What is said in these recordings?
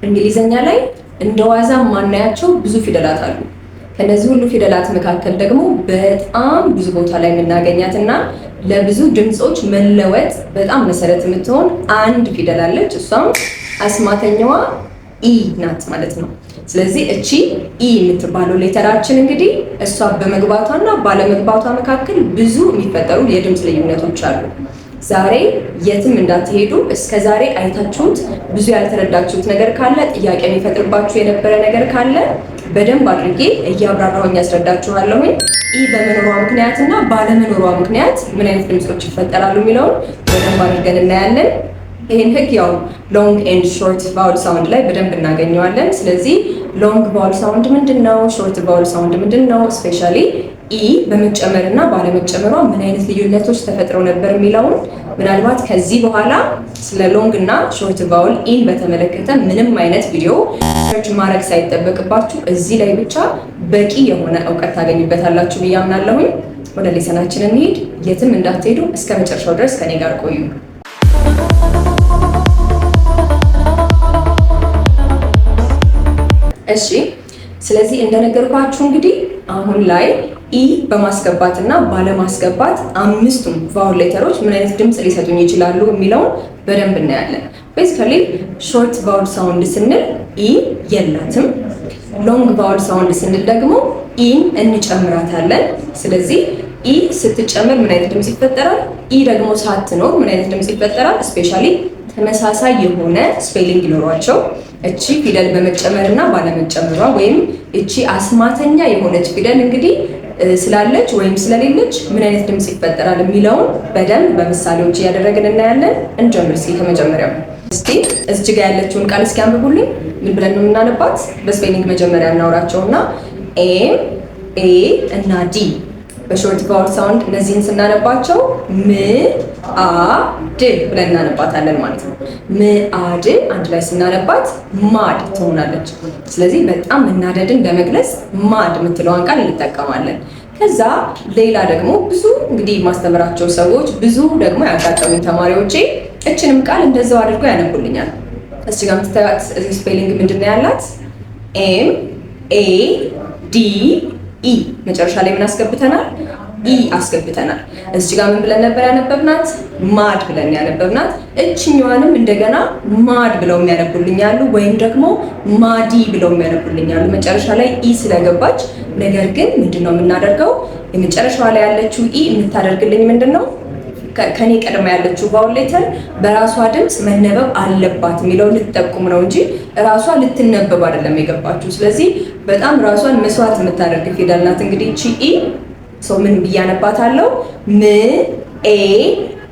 እንግሊዘኛ ላይ እንደዋዛ ማናያቸው ብዙ ፊደላት አሉ። ከነዚህ ሁሉ ፊደላት መካከል ደግሞ በጣም ብዙ ቦታ ላይ የምናገኛትና ለብዙ ድምጾች መለወጥ በጣም መሰረት የምትሆን አንድ ፊደል አለች። እሷም አስማተኛዋ ኢ ናት ማለት ነው። ስለዚህ እቺ ኢ የምትባለው ሌተራችን እንግዲህ እሷ በመግባቷና ባለመግባቷ መካከል ብዙ የሚፈጠሩ የድምፅ ልዩነቶች አሉ። ዛሬ የትም እንዳትሄዱ። እስከ ዛሬ አይታችሁት ብዙ ያልተረዳችሁት ነገር ካለ፣ ጥያቄ የሚፈጥርባችሁ የነበረ ነገር ካለ በደንብ አድርጌ እያብራራሁኝ ያስረዳችኋለሁኝ። ኢ በመኖሯ ምክንያትና ባለመኖሯ ምክንያት ምን አይነት ድምጾች ይፈጠራሉ የሚለውን በደንብ አድርገን እናያለን። ይህን ህግ ያው ሎንግ ኤንድ ሾርት ቫውል ሳውንድ ላይ በደንብ እናገኘዋለን። ስለዚህ ሎንግ ቫውል ሳውንድ ምንድን ነው? ሾርት ቫውል ሳውንድ ምንድን ነው? ስፔሻሊ ኢ በመጨመርና ባለመጨመሯ ምን አይነት ልዩነቶች ተፈጥረው ነበር የሚለውን ምናልባት ከዚህ በኋላ ስለ ሎንግ እና ሾርት ቫውል ኢን በተመለከተ ምንም አይነት ቪዲዮ ሰርች ማድረግ ሳይጠበቅባችሁ እዚህ ላይ ብቻ በቂ የሆነ እውቀት ታገኙበታላችሁ ብዬ አምናለሁኝ። ወደ ሌሰናችን እንሂድ። የትም እንዳትሄዱ፣ እስከ መጨረሻው ድረስ ከኔ ጋር ቆዩ። እሺ፣ ስለዚህ እንደነገርኳችሁ እንግዲህ አሁን ላይ ኢ በማስገባት እና ባለማስገባት አምስቱም ቫውል ሌተሮች ምን አይነት ድምፅ ሊሰጡኝ ይችላሉ የሚለውን በደንብ እናያለን። ቤዚካሊ ሾርት ቫውል ሳውንድ ስንል ኢ የላትም። ሎንግ ቫውል ሳውንድ ስንል ደግሞ ኢን እንጨምራታለን። ስለዚህ ኢ ስትጨምር ምን አይነት ድምፅ ይፈጠራል? ኢ ደግሞ ሳትኖር ምን አይነት ድምፅ ይፈጠራል? ስፔሻሊ ተመሳሳይ የሆነ ስፔሊንግ ይኖሯቸው እቺ ፊደል በመጨመር እና ባለመጨመሯ ወይም እቺ አስማተኛ የሆነች ፊደል እንግዲህ ስላለች ወይም ስለሌለች ምን አይነት ድምፅ ይፈጠራል የሚለውን በደንብ በምሳሌዎች እያደረግን እናያለን። እንጀምር እስኪ ከመጀመሪያው። እስቲ እዚህ ጋር ያለችውን ቃል እስኪ አንብቡልኝ። ምን ብለን ነው የምናነባት? በስፔሊንግ መጀመሪያ እናውራቸውና ኤም፣ ኤ እና ዲ በሾርት ቫውል ሳውንድ እነዚህን ስናነባቸው ም አ ድ ብለን እናነባታለን ማለት ነው። ም አ ድ አንድ ላይ ስናነባት ማድ ትሆናለች። ስለዚህ በጣም መናደድን ለመግለጽ ማድ የምትለዋን ቃል እንጠቀማለን። ከዛ ሌላ ደግሞ ብዙ እንግዲህ ማስተምራቸው ሰዎች ብዙ ደግሞ ያጋጠሙኝ ተማሪዎቼ እችንም ቃል እንደዛው አድርገው ያነቡልኛል። እዚህ ጋር የምትታዩት እዚህ ስፔሊንግ ምንድን ነው ያላት? ኤም ኤ ዲ ኢ መጨረሻ ላይ ምን አስገብተናል? ኢ አስገብተናል። እዚህ ጋር ምን ብለን ነበር ያነበብናት? ማድ ብለን ያነበብናት። እችኛዋንም እንደገና ማድ ብለው የሚያነቡልኛሉ ወይም ደግሞ ማዲ ብለው የሚያነቡልኛሉ መጨረሻ ላይ ኢ ስለገባች። ነገር ግን ምንድነው የምናደርገው? የመጨረሻዋ ላይ ያለችው ኢ የምታደርግልኝ ምንድነው? ከኔ ቀድማ ያለችው ቫውል ሌተር በራሷ ድምፅ መነበብ አለባት የሚለው ልትጠቁም ነው እንጂ ራሷ ልትነበብ አይደለም የገባችው። ስለዚህ በጣም ራሷን መስዋዕት የምታደርግ ፊደል ናት። እንግዲህ እቺ ኢ ሰው ምን ብያነባታለሁ? ም ኤ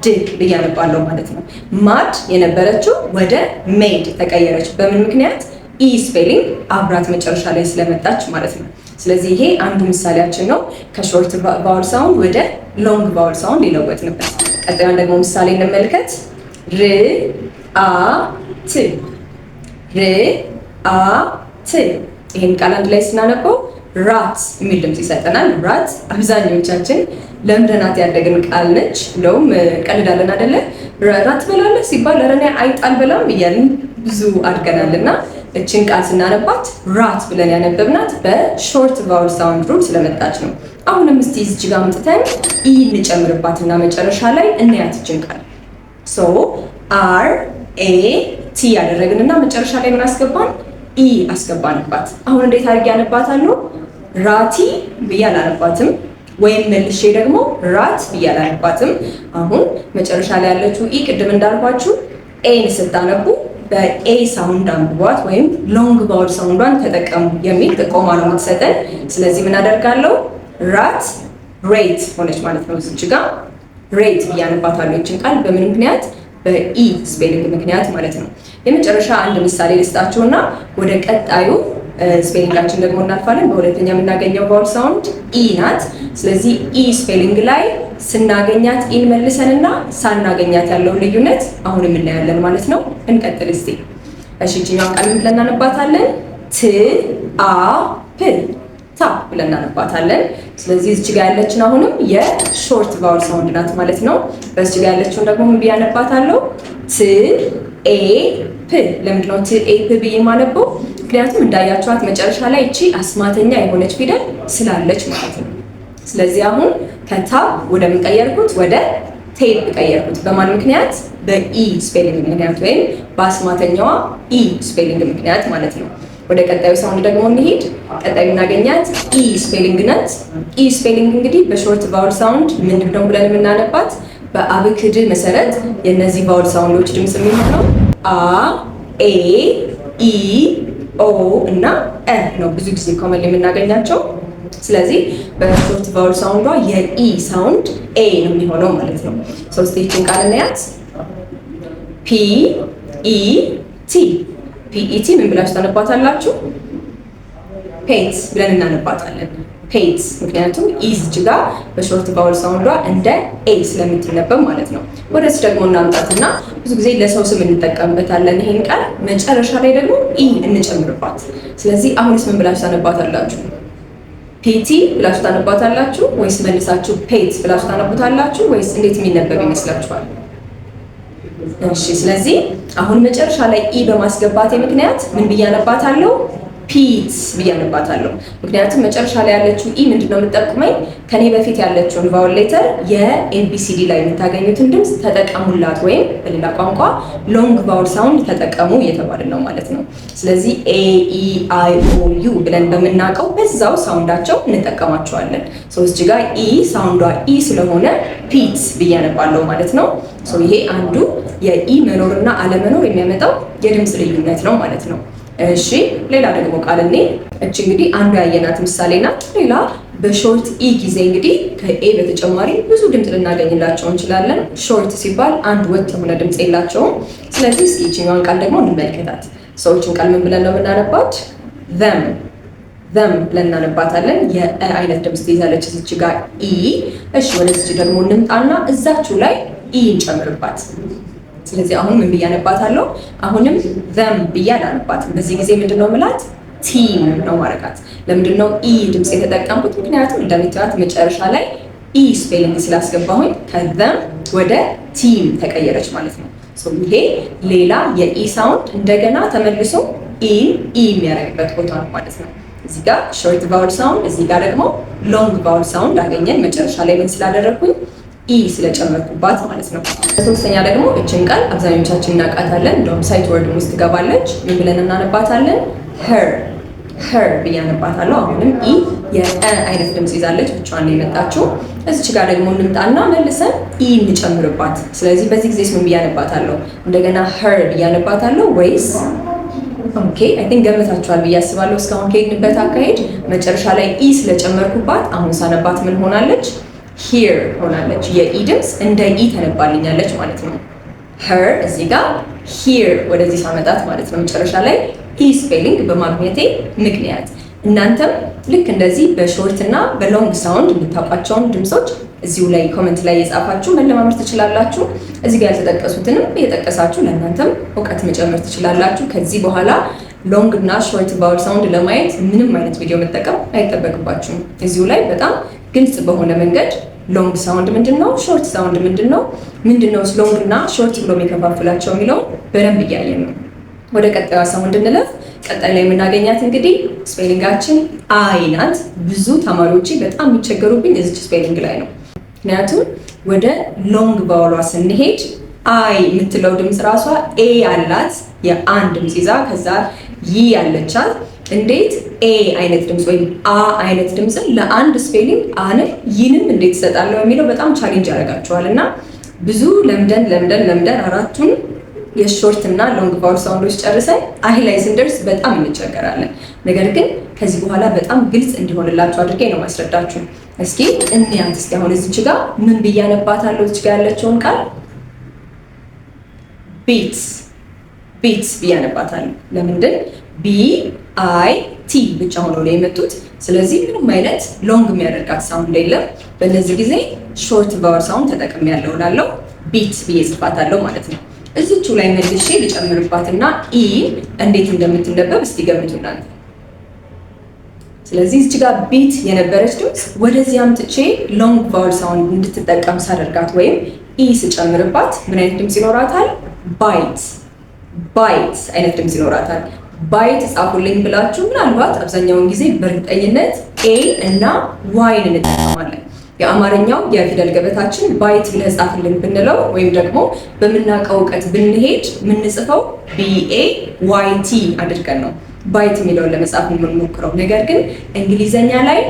ድ ብያነባለሁ ማለት ነው። ማድ የነበረችው ወደ ሜድ ተቀየረች። በምን ምክንያት? ኢ ስፔሊንግ አብራት መጨረሻ ላይ ስለመጣች ማለት ነው። ስለዚህ ይሄ አንዱ ምሳሌያችን ነው። ከሾርት ቫውል ሳውንድ ወደ ሎንግ ቫውል ሳውንድ ይለወጥንበት። ቀጣዩን ደግሞ ምሳሌ እንመልከት። ር አ ት፣ ር አ ት። ይሄን ቃል አንድ ላይ ስናነበው ራት የሚል ድምፅ ይሰጠናል። ራት አብዛኞቻችን ለምደናት ያደግን ቃል ነች። እንደውም ቀልዳለን አይደለ? ራት በላለህ ሲባል ኧረ እኔ አይጥ አልበላም እያልን ብዙ አድገናልና እችን ቃል ስናነባት ራት ብለን ያነበብናት በሾርት ቫውል ሳውንድ ሩል ስለመጣች ነው። አሁንም እስቲ እዚህ ጋር አምጥተን ኢ እንጨምርባትና መጨረሻ ላይ እናያት እችን ቃል። ሶ አር ኤ ቲ ያደረግንና መጨረሻ ላይ ምን አስገባን? ኢ አስገባንባት። አሁን እንዴት አድርጌ ያነባታለሁ? ራቲ ብዬ አላነባትም፣ ወይም መልሼ ደግሞ ራት ብዬ አላነባትም። አሁን መጨረሻ ላይ ያለችው ኢ ቅድም እንዳልኳችሁ ኤን ስታነቡ በኤ ሳውንድ አንብቧት ወይም ሎንግ ቫውል ሳውንዷን ተጠቀሙ የሚል ጥቆማ ነው የምትሰጠን። ስለዚህ ምን አደርጋለሁ? ራት ሬት ሆነች ማለት ነው። እዚህ ጋር ሬት ብያነባታለሁ ይችን ቃል በምን ምክንያት? በኢ ስፔሊንግ ምክንያት ማለት ነው። የመጨረሻ አንድ ምሳሌ ልስጣችሁና ወደ ቀጣዩ ስፔሊንጋችን ደግሞ እናልፋለን። በሁለተኛ የምናገኘው ቫውል ሳውንድ ኢ ናት። ስለዚህ ኢ ስፔሊንግ ላይ ስናገኛት ኢን መልሰንና ሳናገኛት ያለውን ልዩነት አሁን እናያለን ማለት ነው። እንቀጥል እስቲ። እሺ እቺኛው ቃል ምን ብለን እናነባታለን? ት አ ፕ፣ ታ ብለን እናነባታለን። ስለዚህ እዚህ ጋር ያለችን አሁንም የሾርት ቫውል ሳውንድ ናት ማለት ነው። በዚህ ጋር ያለችውን ደግሞ ምን ብያነባታለሁ? ት ኤፕ። ለምንድነው ኤፕ ብዬ የማነበው? ምክንያቱም እንዳያችኋት መጨረሻ ላይ እቺ አስማተኛ የሆነች ፊደል ስላለች ማለት ነው። ስለዚህ አሁን ከታብ ወደ ምን ቀየርኩት? ወደ ቴፕ ቀየርኩት። በማን ምክንያት? በኢ ስፔሊንግ ምክንያት ወይም በአስማተኛዋ ኢ ስፔሊንግ ምክንያት ማለት ነው። ወደ ቀጣዩ ሳውንድ ደግሞ እንሂድ። ቀጣዩ እናገኛት ኢ ስፔሊንግ ናት። ኢ ስፔሊንግ እንግዲህ በሾርት ቫውል ሳውንድ ምንድነው ብለን የምናነባት? በአብክድ መሰረት የእነዚህ ቫውል ሳውንዶች ድምፅ የሚሆነው አ፣ ኤ፣ ኢ፣ ኦ እና እ ነው ብዙ ጊዜ ኮመን የምናገኛቸው። ስለዚህ በሾርት ቫውል ሳውንዷ የኢ ሳውንድ ኤ ነው የሚሆነው ማለት ነው። ሶስቴችን ቃል እናያት። ፒ ኢ ቲ። ፒኢቲ ምን ብላችሁ ታነባታላችሁ? ፔት ብለን እናነባታለን። ፔት ምክንያቱም ኢዝ ጋር በሾርት ቫውል ሳውንዷ እንደ ኤ ስለምትነበብ ማለት ነው። ወደዚህ ደግሞ እናምጣትና ብዙ ጊዜ ለሰው ስም እንጠቀምበታለን ይሄን ቃል። መጨረሻ ላይ ደግሞ ኢ እንጨምርባት። ስለዚህ አሁንስ ምን ብላችሁ ታነባታላችሁ? ፒቲ ብላችሁ ታነባታላችሁ ወይስ መልሳችሁ ፔት ብላችሁ ታነቡታላችሁ ወይስ እንዴት የሚነበብ ይመስላችኋል? እሺ ስለዚህ አሁን መጨረሻ ላይ ኢ በማስገባቴ ምክንያት ምን ብያነባታለሁ? ፒት ብያነባታለሁ። ምክንያቱም መጨረሻ ላይ ያለችው ኢ ምንድነው የምትጠቅመኝ? ከኔ በፊት ያለችውን ቫውል ሌተር የኤቢሲዲ ላይ የምታገኙትን ድምፅ ተጠቀሙላት፣ ወይም በሌላ ቋንቋ ሎንግ ቫውል ሳውንድ ተጠቀሙ እየተባልን ነው ማለት ነው። ስለዚህ ኤ ኢ አይ ኦ ዩ ብለን በምናውቀው በዛው ሳውንዳቸው እንጠቀማቸዋለን። እዚህ ጋር ኢ ሳውንዷ ኢ ስለሆነ ፒት ብያነባለሁ ማለት ነው። ይሄ አንዱ የኢ መኖርና አለመኖር የሚያመጣው የድምፅ ልዩነት ነው ማለት ነው። እሺ ሌላ ደግሞ ቃል እኔ እቺ እንግዲህ አንዱ ያየናት ምሳሌ ናት። ሌላ በሾርት ኢ ጊዜ እንግዲህ ከኤ በተጨማሪ ብዙ ድምፅ ልናገኝላቸው እንችላለን። ሾርት ሲባል አንድ ወጥ የሆነ ድምፅ የላቸውም። ስለዚህ እስኪ ይችኛዋን ቃል ደግሞ እንመልከታት። ሰዎችን ቃል ምን ብለን ነው የምናነባት? them ብለን እናነባታለን። የእ አይነት ድምፅ ትይዛለች እዚች ጋር ኢ። እሺ ወደዚች ደግሞ እንምጣና እዛችሁ ላይ ኢ እንጨምርባት። ስለዚህ አሁን ምን ብያነባታለሁ? አሁንም them ብዬ አላነባትም። በዚህ ጊዜ ምንድነው ምላት? ቲም ነው ማረጋት። ለምንድነው ኢ ድምፅ የተጠቀምኩት? ምክንያቱም እንደምታዩት መጨረሻ ላይ ኢ ስፔሊንግ ስላስገባሁኝ ከthem ወደ ቲም ተቀየረች ማለት ነው። ይሄ ሌላ የኢ ሳውንድ እንደገና ተመልሶ ኢ የሚያደርግበት ቦታ ነው ማለት ነው። እዚህ ጋር ሾርት ቫውል ሳውንድ፣ እዚህ ጋር ደግሞ ሎንግ ቫውል ሳውንድ አገኘን። መጨረሻ ላይ ምን ስላደረኩኝ? ኢ ስለጨመርኩባት ማለት ነው። ሶስተኛ ደግሞ እችን ቃል አብዛኞቻችን እናውቃታለን። እንደውም ሳይት ወርድ ውስጥ ትገባለች። ምን ብለን እናነባታለን? her ብዬ አነባታለሁ። አሁንም ኢ የእ አይነት ድምፅ ይዛለች፣ ብቻዋን ነው የመጣችው። እዚች ጋር ደግሞ እንምጣና መልሰን ኢ እንጨምርባት። ስለዚህ በዚህ ጊዜ ምን ብዬ አነባታለሁ? እንደገና her ብዬ አነባታለሁ ወይስ? ኦኬ አይ ቲንክ ገምታችኋል ብዬ አስባለሁ። እስካሁን ከሄድንበት አካሄድ መጨረሻ ላይ ኢ ስለጨመርኩባት አሁን ሳነባት ምን ሆናለች? ሂር ሆናለች። የኢ ድምፅ እንደ ኢ ተነባልኛለች ማለት ነው። her እዚህ ጋር ሂር ወደዚህ ሳመጣት ማለት ነው። መጨረሻ ላይ ኢ ስፔሊንግ በማግኘቴ ምክንያት እናንተም ልክ እንደዚህ በሾርት እና በሎንግ ሳውንድ የምታውቋቸውን ድምፆች እዚሁ ላይ ኮመንት ላይ የጻፋችሁ መለማመድ ትችላላችሁ። እዚህ ጋር ያልተጠቀሱትንም እየጠቀሳችሁ ለእናንተም እውቀት መጨመር ትችላላችሁ። ከዚህ በኋላ ሎንግ እና ሾርት ቫውል ሳውንድ ለማየት ምንም አይነት ቪዲዮ መጠቀም አይጠበቅባችሁም። እዚሁ ላይ በጣም ግልጽ በሆነ መንገድ ሎንግ ሳውንድ ምንድነው፣ ሾርት ሳውንድ ምንድነው፣ ምንድነው ሎንግ እና ሾርት ብሎ የሚከፋፍላቸው የሚለው በደንብ እያየን ነው። ወደ ቀጣዩ ሳውንድ እንለፍ። ቀጣይ ላይ የምናገኛት እንግዲህ ስፔሊንጋችን አይ ናት። ብዙ ተማሪዎች በጣም የሚቸገሩብኝ እዚች ስፔሊንግ ላይ ነው። ምክንያቱም ወደ ሎንግ ቫውሏ ስንሄድ አይ የምትለው ድምፅ ራሷ ኤ ያላት የአን ድምፅ ይዛ ከዛ ይ ያለቻት እንዴት ኤ አይነት ድምፅ ወይም አ አይነት ድምፅን ለአንድ ስፔሊንግ አንም ይንም እንዴት ይሰጣለሁ የሚለው በጣም ቻሌንጅ ያደርጋቸዋል። እና ብዙ ለምደን አራቱን የሾርት እና ሎንግ ቫውል ሳውንዶች ጨርሰን አይ ላይ ስንደርስ በጣም እንቸገራለን። ነገር ግን ከዚህ በኋላ በጣም ግልጽ እንዲሆንላችሁ አድርጌ ነው ማስረዳችሁ። እስኪ እንያት። እስኪ አሁን እዚች ጋር ምን ብያነባታለሁ? እዚች ጋር ያለችውን ቃል ቢትስ ብያነባታለሁ። ለምንድን ቢ አይ ቲ ብቻ ሆኖ ነው የመጡት። ስለዚህ ምንም አይነት ሎንግ የሚያደርጋት ሳውንድ የለም። በእነዚህ ጊዜ ሾርት ቫውል ሳውንድ ተጠቅሜያለሁ እላለሁ። ቢት ብዬ ጽፋታለሁ ማለት ነው። እዚቹ ላይ መልሼ ልጨምርባትና ኢ እንዴት እንደምትነበብ እስቲ ገምቱ እናንተ። ስለዚህ እዚህ ጋር ቢት የነበረች ድምፅ ወደዚህ አምጥቼ ሎንግ ቫውል ሳውንድ እንድትጠቀም ሳደርጋት ወይም ኢ ስጨምርባት ምን አይነት ድምፅ ይኖራታል? ባይት አይነት ድምፅ ይኖራታል። ባይት ጻፉልኝ ብላችሁ ምናልባት አብዛኛውን ጊዜ በእርግጠኝነት ኤ እና ዋይን እንጠቀማለን። የአማርኛው የፊደል ገበታችን ባይት ብለህ ጻፍልን ብንለው ወይም ደግሞ በምናውቀው እውቀት ብንሄድ የምንጽፈው BAYT አድርገን ነው ባይት የሚለውን ለመጻፍ የምንሞክረው። ነገር ግን እንግሊዘኛ ላይ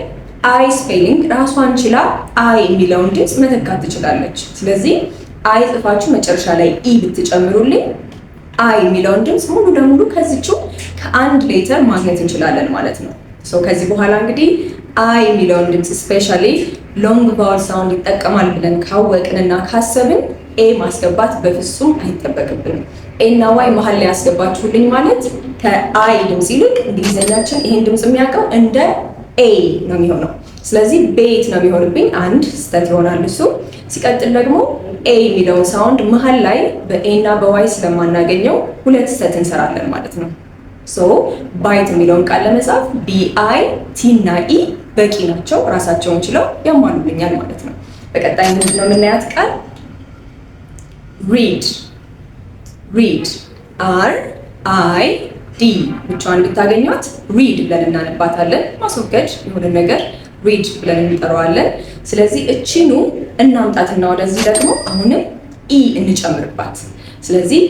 አይ ስፔሊንግ ራሷን ችላ አይ የሚለውን ድምፅ መተካት ትችላለች። ስለዚህ አይ ጽፋችሁ መጨረሻ ላይ ኢ ብትጨምሩልኝ አይ የሚለውን ድምፅ ሙሉ ለሙሉ ከዚችው ከአንድ ሌተር ማግኘት እንችላለን ማለት ነው። ከዚህ በኋላ እንግዲህ አይ የሚለውን ድምፅ ስፔሻሊ ሎንግ ቫወል ሳውንድ ይጠቀማል ብለን ካወቅንና ካሰብን ኤ ማስገባት በፍጹም አይጠበቅብንም። ኤ እና ዋይ መሀል ላይ ያስገባችሁልኝ ማለት ከአይ ድምፅ ይልቅ እንግሊዘኛችን ይሄን ድምፅ የሚያውቀው እንደ ኤ ነው የሚሆነው። ስለዚህ ቤት ነው የሚሆንብኝ፣ አንድ ስህተት ይሆናል እሱ። ሲቀጥል ደግሞ ኤ የሚለውን ሳውንድ መሀል ላይ በኤ እና በዋይ ስለማናገኘው ሁለት ስህተት እንሰራለን ማለት ነው። ባይት የሚለውን ቃል ለመጻፍ BI T እና E በቂ ናቸው፣ ራሳቸውን ችለው ያሟሉልኛል ማለት ነው። በቀጣይ ምንድን ነው የምናያት ቃል ሪድ። ሪድ RID ብቻዋን ብታገኟት ሪድ ብለን እናነባታለን። ማስወገድ የሆነ ነገር ሪድ ብለን እንጠራዋለን። ስለዚህ እቺኑ እናምጣትና ወደዚህ ደግሞ አሁንም ኢ እንጨምርባት። ስለዚህ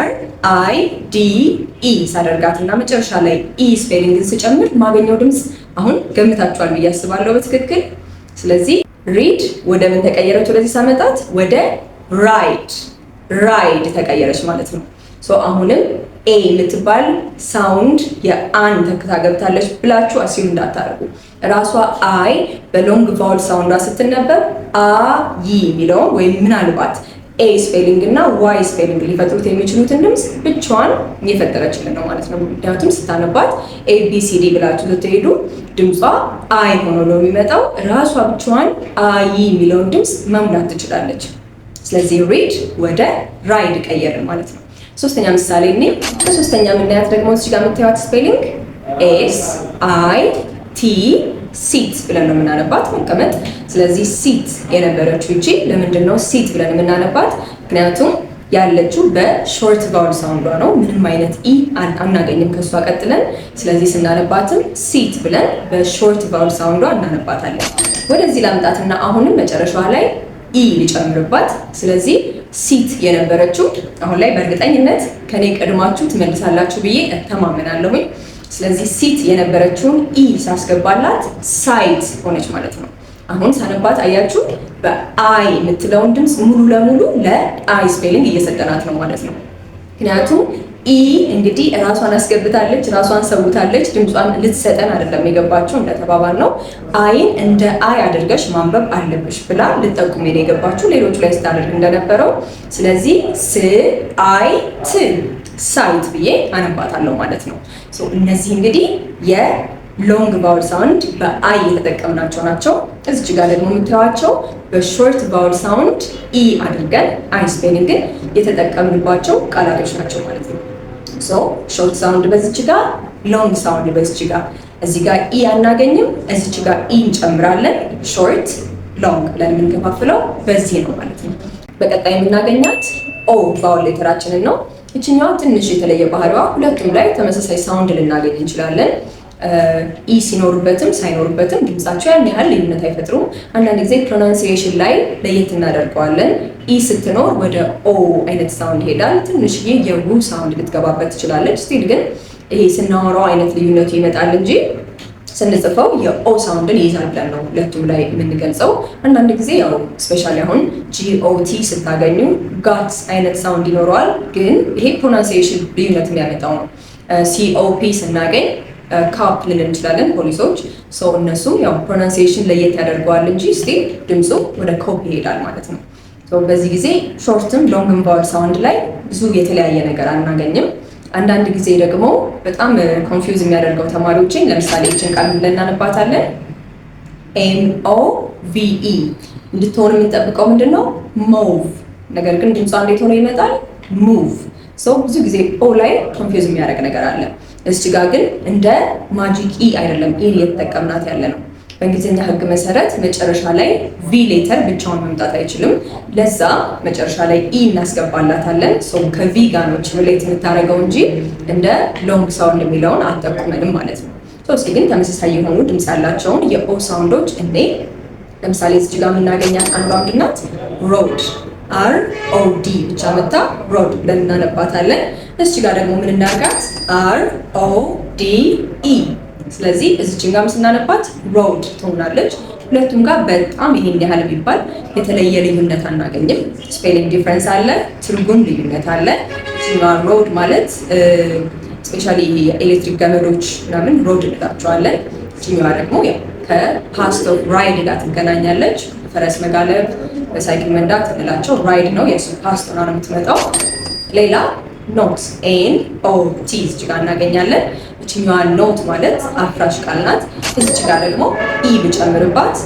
RID E ሳደርጋትና መጨረሻ ላይ ኢ ስፔሊንግን ስጨምር ማገኘው ድምፅ አሁን ገምታችኋል ብዬ አስባለሁ በትክክል። ስለዚህ ሪድ ወደ ምን ተቀየረች? ወደዚህ ሳመጣት ወደ ራይድ ተቀየረች ማለት ነው። አሁንም ኤ የምትባል ሳውንድ የአን ተክታ ገብታለች ብላችሁ አሲዩም እንዳታደርጉ። ራሷ አይ በሎንግ ቫውል ሳውንዷ ስትነበብ አይ የሚለውን ወይም ምናልባት ኤ ስፔሊንግ እና ዋይ ስፔሊንግ ሊፈጥሩት የሚችሉትን ድምፅ ብቻዋን እየፈጠረችልን ነው ማለት ነው። ምክንያቱም ስታነባት ABCD ብላችሁ ስትሄዱ ድምጿ አይ ሆኖ ነው የሚመጣው። ራሷ ብቻዋን አይ የሚለውን ድምፅ መሙላት ትችላለች። ስለዚህ ሪድ ወደ ራይድ ቀየርን ማለት ነው። ሶስተኛ ምሳሌ እኔ በሶስተኛ የምናያት ደግሞ እዚህ ጋር የምታዩት ስፔሊንግ SIT ሲት ብለን ነው የምናነባት፣ መቀመጥ። ስለዚህ ሲት የነበረችው እቺ ለምንድን ነው ሲት ብለን የምናነባት? ምክንያቱም ያለችው በሾርት ቫውል ሳውንዷ ነው። ምንም አይነት ኢ አናገኝም ከሷ ቀጥለን። ስለዚህ ስናነባትም ሲት ብለን በሾርት ቫውል ሳውንዷ እናነባታለን። ወደዚህ ላምጣትና አሁንም መጨረሻዋ ላይ ኢ ሊጨምርባት። ስለዚህ ሲት የነበረችው አሁን ላይ በእርግጠኝነት ከኔ ቀድማችሁ ትመልሳላችሁ ብዬ እተማመናለሁኝ። ስለዚህ ሲት የነበረችውን ኢ ሳስገባላት ሳይት ሆነች ማለት ነው። አሁን ሳነባት አያችሁ በአይ የምትለውን ድምፅ ሙሉ ለሙሉ ለአይ ስፔሊንግ እየሰጠናት ነው ማለት ነው። ምክንያቱም ኢ እንግዲህ ራሷን አስገብታለች፣ ራሷን ሰውታለች፣ ድምጿን ልትሰጠን አይደለም የገባችው። እንደተባባል ነው አይን እንደ አይ አድርገሽ ማንበብ አለብሽ ብላ ልጠቁም ሄደ የገባችው ሌሎቹ ላይ ስታደርግ እንደነበረው። ስለዚህ ሳይት ብዬ አነባታለሁ ማለት ነው። እነዚህ እንግዲህ የሎንግ ቫውል ሳውንድ በአይ የተጠቀምናቸው ናቸው። እዚች ጋር ደግሞ የምታዩዋቸው በሾርት ቫውል ሳውንድ ኢ አድርገን አይ ስፔሊንግን የተጠቀምንባቸው ቃላቶች ናቸው ማለት ነው። ሾርት ሳውንድ በዚች ጋር፣ ሎንግ ሳውንድ በዚች ጋር። እዚህ ጋር ኢ አናገኝም፣ እዚች ጋር ኢ እንጨምራለን። ሾርት ሎንግ ብለን የምንከፋፍለው በዚህ ነው ማለት ነው። በቀጣይ የምናገኛት ኦ ቫውል ሌተራችንን ነው። ይችኛዋ ትንሽ የተለየ ባህሪዋ ሁለቱም ላይ ተመሳሳይ ሳውንድ ልናገኝ እንችላለን። ኢ ሲኖርበትም ሳይኖርበትም ድምጻቸው ያን ያህል ልዩነት አይፈጥሩም። አንዳንድ ጊዜ ፕሮናንሲዬሽን ላይ ለየት እናደርገዋለን። ኢ ስትኖር ወደ ኦ አይነት ሳውንድ ይሄዳል። ትንሽዬ የው ሳውንድ ልትገባበት ትችላለች። ስቲል ግን ይሄ ስናወራው አይነት ልዩነቱ ይመጣል እንጂ ስንጽፈው የኦ ሳውንድን ይይዛል ብለን ነው ሁለቱም ላይ የምንገልጸው። አንዳንድ ጊዜ ያው ስፔሻሊ አሁን GOT ስታገኙ ጋት አይነት ሳውንድ ይኖረዋል። ግን ይሄ ፕሮናንሲዬሽን ልዩነት የሚያመጣው ነው። COP ስናገኝ ካፕ ልንል እንችላለን ፖሊሶች። እነሱም ያው ፕሮናንሲዬሽን ለየት ያደርገዋል እንጂ ስቲል ድምፁ ወደ ኮፕ ይሄዳል ማለት ነው። በዚህ ጊዜ ሾርትም ሎንግም ቫውል ሳውንድ ላይ ብዙ የተለያየ ነገር አናገኝም። አንዳንድ ጊዜ ደግሞ በጣም ኮንፊውዝ የሚያደርገው ተማሪዎችን ለምሳሌ ይችን ቃል ብለን እናነባታለን MOVE እንድትሆን የምንጠብቀው ምንድነው ሞቭ። ነገር ግን ድምጿ እንዴት ሆኖ ይመጣል ሙቭ። ብዙ ጊዜ ኦ ላይ ኮንፊውዝ የሚያደርግ ነገር አለ። እዚህ ጋር ግን እንደ ማጂክ ኢ አይደለም ኢን እየተጠቀምናት ያለ ነው። በእንግሊዝኛ ህግ መሰረት መጨረሻ ላይ ቪ ሌተር ብቻውን መምጣት አይችልም። ለዛ መጨረሻ ላይ ኢ እናስገባላታለን። ከቪ ጋር ነው ሪሌት የምታደርገው እንጂ እንደ ሎንግ ሳውንድ የሚለውን አትጠቁመንም ማለት ነው። እስኪ ግን ተመሳሳይ የሆኑ ድምፅ ያላቸውን የኦ ሳውንዶች እኔ ለምሳሌ እዚህ ጋር የምናገኛት አንዷ ናት ሮድ ROD ብቻ መታ ሮድ ብለን እናነባታለን። እዚህ ጋር ደግሞ ምን እናርጋት RODE። ስለዚህ እዚህ ጋርም ስናነባት ሮድ ትሆናለች። ሁለቱም ጋር በጣም ይሄን ያህል ቢባል የተለየ ልዩነት አናገኝም። ስፔሊንግ ዲፍረንስ አለ፣ ትርጉም ልዩነት አለ። ሮድ ማለት ስፔሻሊ የኤሌክትሪክ ገመዶች ምናምን ሮድ እንላቸዋለን። እችኛዋ ደግሞ ያው ከፓስት ኦፍ ራይድ ጋር ትገናኛለች። ፈረስ መጋለብ፣ በሳይክል መንዳት እንላቸው ራይድ ነው። የሱ ፓስት ሆና ነው የምትመጣው። ሌላ ኖት NOT እዚህ ጋር እናገኛለን። እችኛዋ ኖት ማለት አፍራሽ ቃል ናት። እዚህ ጋር ደግሞ ኢ ብጨምርባት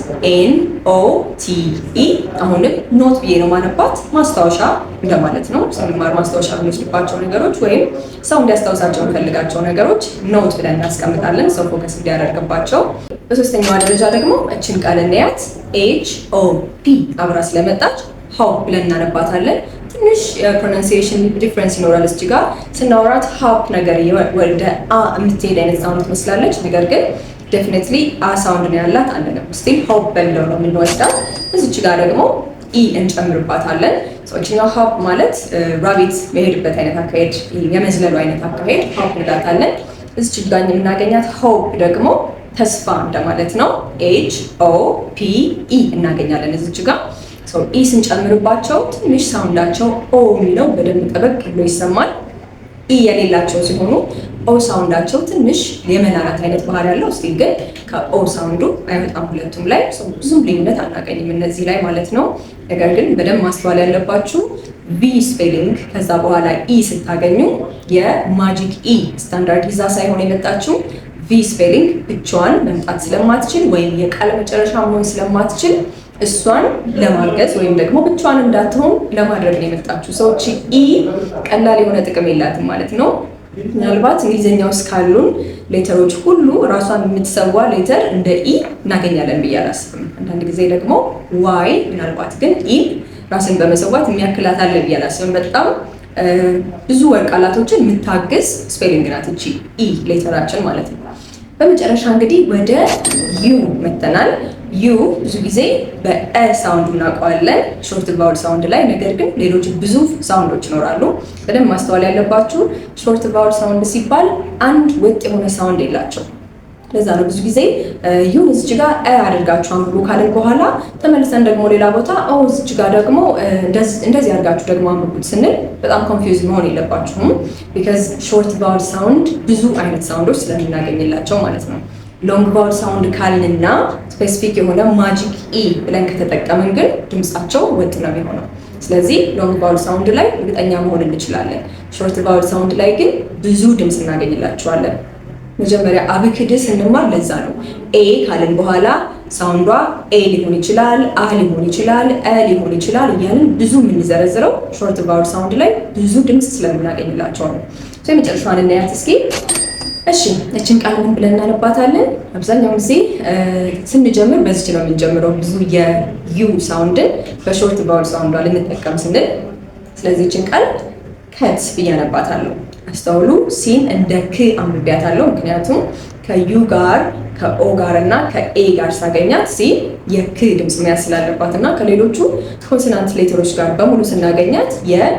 NOTE። አሁንም ኖት ብዬ ነው ማነባት፣ ማስታወሻ እንደማለት ነው። ስንማር ማስታወሻ የምንወስድባቸው ነገሮች ወይም ሰው እንዲያስታውሳቸው የምንፈልጋቸው ነገሮች ኖት ብለን እናስቀምጣለን፣ ሰው ፎከስ እንዲያደርግባቸው። በሶስተኛዋ ደረጃ ደግሞ እችን ቃል እናያት HOP አብራ ስለመጣች ሆፕ ብለን እናነባታለን። ትንሽ የፕሮናንሲዬሽን ዲፍረንስ ይኖራል። እዚህ ጋር ስናወራት ሆፕ ነገር ወደ አ የምትሄድ አይነት ሳውንድ ትመስላለች። ነገር ግን ዴፊኒትሊ አ ሳውንድ ነው ያላት። አንደለም ስቲል ሆፕ በለው ነው የምንወስዳት። እዚህ ጋር ደግሞ ኢ እንጨምርባታለን። እችኛው ሆፕ ማለት ራቢት የሄድበት አይነት አካሄድ፣ የመዝለሉ አይነት አካሄድ ሆፕ እንላታለን። እዚህ ጋር የምናገኛት ሆፕ ደግሞ ተስፋ እንደማለት ነው። HOPE እናገኛለን እዚህ ጋር። ኢ ስንጨምርባቸው ትንሽ ሳውንዳቸው ኦ የሚለው በደንብ ጠበቅ ብሎ ይሰማል። ኢ የሌላቸው ሲሆኑ ኦ ሳውንዳቸው ትንሽ የመላላት አይነት ባህሪ ያለው፣ እስቲ ግን ከኦ ሳውንዱ አይወጣም ሁለቱም ላይ። ብዙም ልዩነት አናገኝም እነዚህ ላይ ማለት ነው። ነገር ግን በደንብ ማስተዋል ያለባችሁ ቪ ስፔሊንግ ከዛ በኋላ ኢ ስታገኙ የማጂክ ኢ ስታንዳርድ ይዛ ሳይሆን የመጣችው ቪ ስፔሊንግ ብቻዋን መምጣት ስለማትችል ወይም የቃል መጨረሻ መሆን ስለማትችል እሷን ለማገዝ ወይም ደግሞ ብቻዋን እንዳትሆን ለማድረግ ነው የመጣችው። ሰዎች ኢ ቀላል የሆነ ጥቅም የላትም ማለት ነው። ምናልባት እንግሊዝኛ ውስጥ ካሉን ሌተሮች ሁሉ ራሷን የምትሰዋ ሌተር እንደ ኢ እናገኛለን ብዬ አላስብም። አንዳንድ ጊዜ ደግሞ ዋይ ምናልባት ግን ኢ ራስን በመሰዋት የሚያክላት አለ ብዬ አላስብም። በጣም ብዙ ወርድ ቃላቶችን የምታግዝ ስፔሊንግ ናት እቺ ኢ ሌተራችን ማለት ነው። በመጨረሻ እንግዲህ ወደ ዩ መተናል። ዩ ብዙ ጊዜ በኤ ሳውንድ እናውቀዋለን ሾርት ቫውል ሳውንድ ላይ። ነገር ግን ሌሎች ብዙ ሳውንዶች ይኖራሉ። በደንብ ማስተዋል ያለባችሁ ሾርት ቫውል ሳውንድ ሲባል አንድ ወጥ የሆነ ሳውንድ የላቸው። ለዛ ነው ብዙ ጊዜ ዩን እዚች ጋር ኤ አድርጋችሁ አንብቡ ካልን በኋላ ተመልሰን ደግሞ ሌላ ቦታ እዚች ጋር ደግሞ እንደዚህ አድርጋችሁ ደግሞ አንብቡት ስንል በጣም ኮንፊውዝ መሆን የለባችሁም። ቢካዝ ሾርት ቫውል ሳውንድ ብዙ አይነት ሳውንዶች ስለምናገኝላቸው ማለት ነው። ሎንግ ቫውል ሳውንድ ካልንና ስፔሲፊክ የሆነ ማጂክ ኢ ብለን ከተጠቀምን ግን ድምጻቸው ወጥ ነው የሚሆነው። ስለዚህ ሎንግ ቫውል ሳውንድ ላይ እርግጠኛ መሆን እንችላለን። ሾርት ቫውል ሳውንድ ላይ ግን ብዙ ድምፅ እናገኝላቸዋለን። መጀመሪያ አብክድ ስንማር ለዛ ነው ኤ ካልን በኋላ ሳውንዷ ኤ ሊሆን ይችላል፣ አ ሊሆን ይችላል፣ እ ሊሆን ይችላል እያልን ብዙ የምንዘረዝረው ሾርት ቫውል ሳውንድ ላይ ብዙ ድምፅ ስለምናገኝላቸው ነው። የመጨረሻዋን እናያት እስኪ። እሺ እችን ቃል ምን ብለን እናነባታለን? አብዛኛውን ጊዜ ስንጀምር በዚች ነው የምንጀምረው፣ ብዙ የዩ ሳውንድን በሾርት ቫውል ሳውንዷ ልንጠቀም ስንል። ስለዚህ እችን ቃል ከት ብዬ አነባታለሁ። አስተውሉ፣ ሲን እንደ ክ አንብቤያታለሁ። ምክንያቱም ከዩ ጋር ከኦ ጋር እና ከኤ ጋር ሳገኛት ሲ የክ ድምፅ መያዝ ስላለባት እና ከሌሎቹ ኮንሶናንት ሌተሮች ጋር በሙሉ ስናገኛት የክ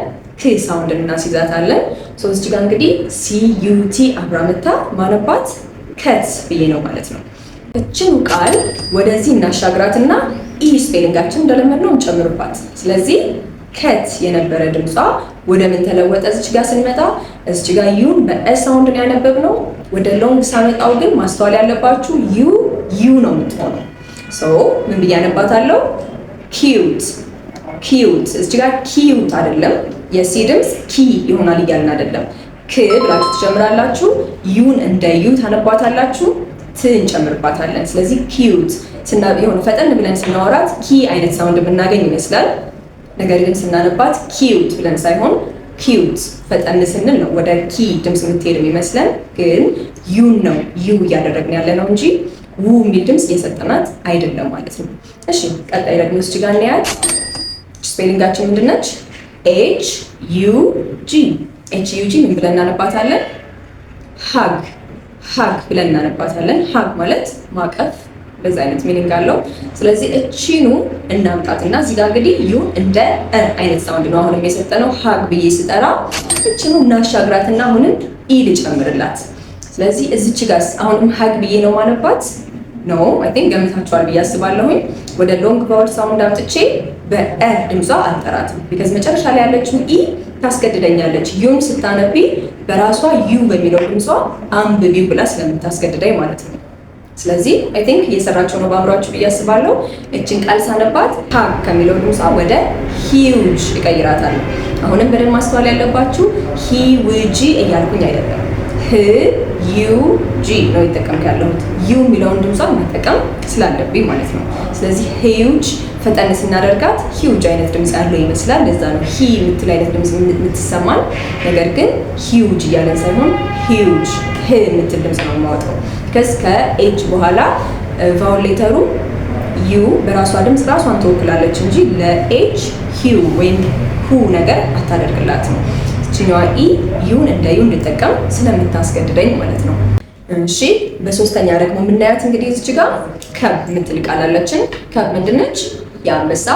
ሳውንድ እናስይዛታለን። እዚህ ጋር እንግዲህ ሲዩቲ አብራመታ ማነባት ከት ብዬ ነው ማለት ነው። እችን ቃል ወደዚህ እናሻግራትና ኢ ስፔሊንጋችን እንደለመድነው እንጨምርባት። ስለዚህ ከት የነበረ ድምጿ ወደ ምን ተለወጠ? እዚህ ጋር ስንመጣ እዚህ ጋር ዩን በኤ ሳውንድ ነው ያነበብነው። ወደ ሎንግ ሳመጣው ግን ማስተዋል ያለባችሁ ዩ ነው የምትሆነው። ምን ብዬ አነባታለሁ? ኪዩት ኪዩት። እዚህ ጋር ኪዩት አይደለም፣ የሲ ድምፅ ኪ ይሆናል እያልን አይደለም። ክ ብላችሁ ትጀምራላችሁ፣ ዩን እንደ ዩ ታነባታላችሁ፣ ት እንጨምርባታለን። ስለዚህ ኪዩት የሆነ ፈጠን ብለን ስናወራት ኪ አይነት ሳውንድ የምናገኝ ይመስላል። ነገር ግን ስናነባት ኪዩት ብለን ሳይሆን ኪዩት ፈጠን ስንል ነው ወደ ኪ ድምፅ የምትሄድ የሚመስለን። ግን ዩን ነው ዩ እያደረግን ያለ ነው እንጂ ው የሚል ድምፅ እየሰጠናት አይደለም ማለት ነው። እሺ ቀጣይ ደግሞ እዚህ ጋር እናያት። ስፔሊንጋችን ምንድነች? ኤች ዩ ጂ ምን ብለን እናነባታለን? ሀግ ብለን እናነባታለን። ሀግ ማለት ማቀፍ፣ በዛ አይነት ሚኒንግ አለው። ስለዚህ እቺኑ እናምጣትና እዚህ ጋር እንግዲህ ዩ እንደ አይነት ሳውንድ ነው አሁንም የሰጠነው። ሀግ ብዬ ስጠራ እቺኑ እናሻግራትና አሁንም ኢ ልጨምርላት። ስለዚህ እዚች ጋርስ አሁንም ሀግ ብዬ ነው ማነባት ነው። አይ ቲንክ ገምታችኋል ብዬ አስባለሁኝ። ወደ ሎንግ ቫውል ሳውንድ አምጥቼ በ ድምጿ አልጠራትም። ቢካዝ መጨረሻ ላይ ያለችው ኢ ታስገድደኛለች። ዩን ስታነቢ በራሷ ዩ በሚለው ድምጿ አንብቢው ብላ ስለምታስገድደኝ ማለት ነው። ስለዚህ አይ ቲንክ እየሰራቸው ነው በአእምሯችሁ ብዬ አስባለሁ። እችን ቃል ሳነባት ሀግ ከሚለው ድምጿ ወደ ሂውጅ እቀይራታለሁ። አሁንም በደንብ ማስተዋል ያለባችሁ ሂውጂ እያልኩኝ አይደለም፣ ህ ዩ ጂ ነው ይጠቀምክ ያለሁት። ዩ የሚለውን ድምጿን መጠቀም ስላለብኝ ማለት ነው። ስለዚህ ሂውጅ ፈጠን ስናደርጋት ሂውጅ አይነት ድምፅ ያለው ይመስላል። ለዛ ነው ሂ የምትል አይነት ድምፅ የምትሰማን። ነገር ግን ሂውጅ እያለን ሳይሆን ሂውጅ ህ የምትል ድምፅ ነው የማወጣው። ከኤች በኋላ ቫውል ሌተሩ ዩ በራሷ ድምፅ ራሷን ትወክላለች እንጂ ለኤች ሂው ወይም ሁ ነገር አታደርግላትም። እችኛዋ ኢ ዩን እንደ ዩ እንድጠቀም ስለምታስገድደኝ ማለት ነው። እሺ በሶስተኛ ደግሞ የምናያት እንግዲህ እዚች ጋር ከብ የምትል ቃል አለችን። ከብ ምንድነች? የአንበሳ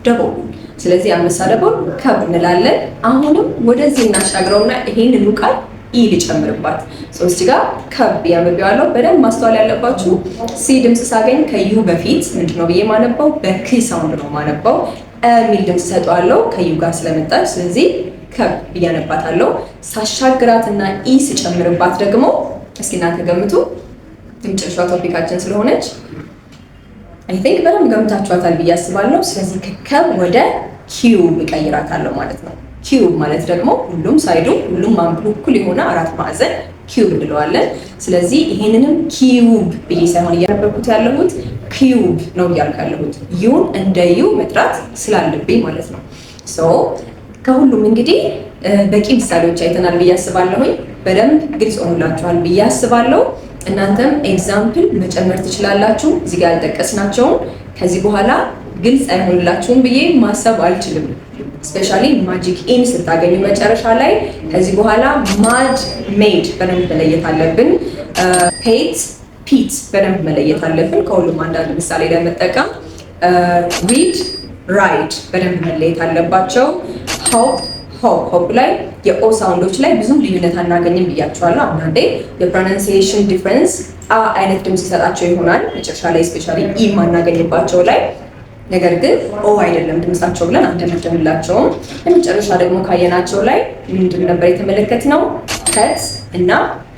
ደቦል። ስለዚህ የአንበሳ ደቦል ከብ እንላለን። አሁንም ወደዚህ እናሻግረውና ይሄንን ቃል ኢ ልጨምርባት። እዚህ ጋር ከብ ያመጣዋለሁ። በደንብ ማስተዋል ያለባችሁ ሲ ድምፅ ሳገኝ ከዩ በፊት ምንድነው ብዬ ማነባው? በክ ሳውንድ ነው ማነባው። የሚል ድምፅ ሰጠዋለሁ ከዩ ጋር ስለመጣች። ስለዚህ ከብ እያነባታለሁ። ሳሻግራትና ኢ ስጨምርባት ደግሞ እስኪ እናንተ ገምቱ። የመጨረሻው ቶፒካችን ስለሆነች አይ ቲንክ በደንብ ገምታችኋታል ብዬ አስባለሁ። ስለዚህ ከከብ ወደ ኪዩብ እቀይራታለሁ ማለት ነው። ኪዩብ ማለት ደግሞ ሁሉም ሳይዱ ሁሉም አንዱ እኩል የሆነ አራት ማዕዘን ኪዩብ እንለዋለን። ስለዚህ ይሄንንም ኪዩብ ብዬ ሳይሆን እያነበብኩት ያለሁት ኪዩብ ነው እያልኩ ያለሁት ዩን እንደ ዩ መጥራት ስላለብኝ ማለት ነው። ሶ ከሁሉም እንግዲህ በቂ ምሳሌዎች አይተናል ብዬ አስባለሁኝ። በደንብ ግልጽ ሆኖላችኋል ብዬ አስባለሁ። እናንተም ኤግዛምፕል መጨመር ትችላላችሁ። እዚህ ጋር ያልጠቀስናቸውን ከዚህ በኋላ ግልጽ አይሆንላችሁም ብዬ ማሰብ አልችልም። ስፔሻሊ ማጂክ ኢን ስታገኙ መጨረሻ ላይ ከዚህ በኋላ ማድ ሜድ በደንብ መለየት አለብን። ፔት ፒት በደንብ መለየት አለብን። ከሁሉም አንዳንድ ምሳሌ ለመጠቀም ሪድ ራይድ በደንብ መለየት አለባቸው። ሆፕ ላይ የኦ ሳውንዶች ላይ ብዙም ልዩነት አናገኝም ብያቸዋለሁ። አንዳንዴ የፕሮናንሲዬሽን ዲፍረንስ አይነት ድምፅ ይሰጣቸው ይሆናል መጨረሻ ላይ ስፔሻሊ ኢ ማናገኝባቸው ላይ። ነገር ግን ኦ አይደለም ድምፃቸው ብለን አንደመደምላቸውም። ለመጨረሻ ደግሞ ካየናቸው ላይ ምንድን ነበር የተመለከትነው? ከት እና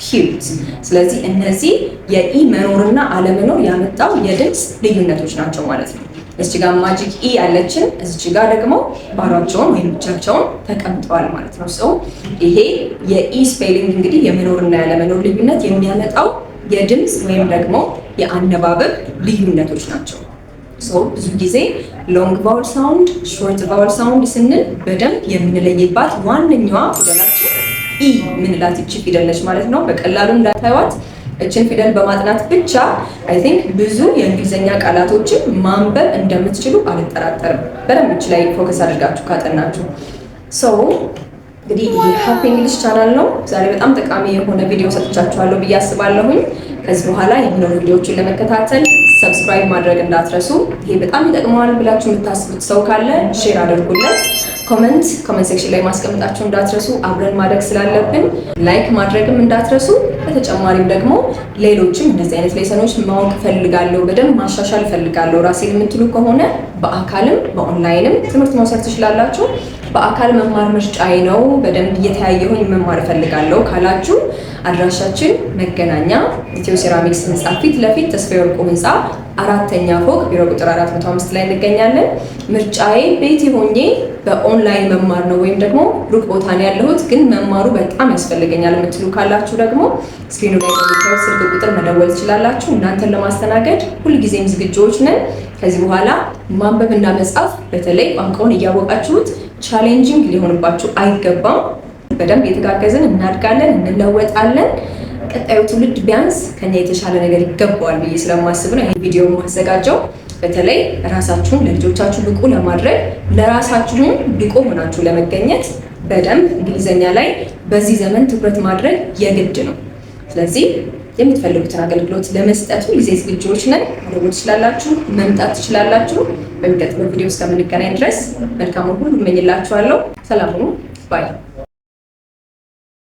ኪዩት። ስለዚህ እነዚህ የኢ መኖርና አለመኖር ያመጣው የድምፅ ልዩነቶች ናቸው ማለት ነው። እዚህ ጋር ማጂክ ኢ ያለችን እዚህ ጋር ደግሞ ባሏቸውን ወይም ብቻቸውን ተቀምጠዋል ማለት ነው። ሰው ይሄ የኢ ስፔሊንግ እንግዲህ የመኖርና ያለመኖር ልዩነት የሚያመጣው የድምፅ ወይም ደግሞ የአነባበብ ልዩነቶች ናቸው። ብዙ ጊዜ ሎንግ ቫውል ሳውንድ፣ ሾርት ቫውል ሳውንድ ስንል በደንብ የምንለይባት ዋነኛዋ ፊደላችን ኢ ምንላት እቺ ፊደል ነች ማለት ነው። በቀላሉ እንዳታዩት እችን ፊደል በማጥናት ብቻ አይ ቲንክ ብዙ የእንግሊዝኛ ቃላቶችን ማንበብ እንደምትችሉ አልጠራጠርም። በደንብ እች ላይ ፎከስ አድርጋችሁ ካጠናችሁ። እንግዲህ ሃፒ እንግሊሽ ቻናል ነው። ዛሬ በጣም ጠቃሚ የሆነ ቪዲዮ ሰጥቻችኋለሁ ብዬ አስባለሁኝ። ከዚህ በኋላ የሚኖሩ ቪዲዮዎችን ለመከታተል ሰብስክራይብ ማድረግ እንዳትረሱ። ይሄ በጣም ይጠቅመዋል ብላችሁ የምታስቡት ሰው ካለ ሼር አድርጉለት። ኮመንት ሴክሽን ላይ ማስቀመጣችሁ እንዳትረሱ። አብረን ማድረግ ስላለብን ላይክ ማድረግም እንዳትረሱ። በተጨማሪም ደግሞ ሌሎችም እንደዚህ አይነት ሌሰኖች ማወቅ ፈልጋለሁ፣ በደንብ ማሻሻል ፈልጋለሁ ራሴን የምትሉ ከሆነ በአካልም በኦንላይንም ትምህርት መውሰድ ትችላላችሁ። በአካል መማር ምርጫዬ ነው፣ በደንብ እየተያየሁኝ መማር ፈልጋለሁ ካላችሁ አድራሻችን መገናኛ ኢትዮ ሴራሚክስ ህንፃ ፊት ለፊት ተስፋዬ ወርቁ ህንፃ 4ኛ ፎቅ ቢሮ ቁጥር 405 ላይ እንገኛለን። ምርጫዬ ቤት ሆኜ በኦንላይን መማር ነው ወይም ደግሞ ሩቅ ቦታ ነው ያለሁት ግን መማሩ በጣም ያስፈልገኛል የምትሉ ካላችሁ ደግሞ ስክሪኑ ላይ በሚታየው ስልክ ቁጥር መደወል ትችላላችሁ። እናንተን ለማስተናገድ ሁልጊዜም ዝግጁዎች ነን። ከዚህ በኋላ ማንበብ እና መጻፍ በተለይ ቋንቋውን እያወቃችሁት ቻሌንጂንግ ሊሆንባችሁ አይገባም። በደንብ የተጋገዝን እናድጋለን፣ እንለወጣለን። ቀጣዩ ትውልድ ቢያንስ ከኛ የተሻለ ነገር ይገባዋል ብዬ ስለማስብ ነው ይሄን ቪዲዮ ማዘጋጀው። በተለይ ራሳችሁን ለልጆቻችሁ ብቁ ለማድረግ ለራሳችሁም ብቁ ሆናችሁ ለመገኘት በደንብ እንግሊዘኛ ላይ በዚህ ዘመን ትኩረት ማድረግ የግድ ነው። ስለዚህ የምትፈልጉትን አገልግሎት ለመስጠት ሁልጊዜ ዝግጁዎች ነን። መደወል ትችላላችሁ፣ መምጣት ትችላላችሁ። በሚቀጥለው ቪዲዮ እስከምንገናኝ ድረስ መልካሙን ሁሉ እመኝላችኋለሁ። ሰላም ሁኑ። ባይ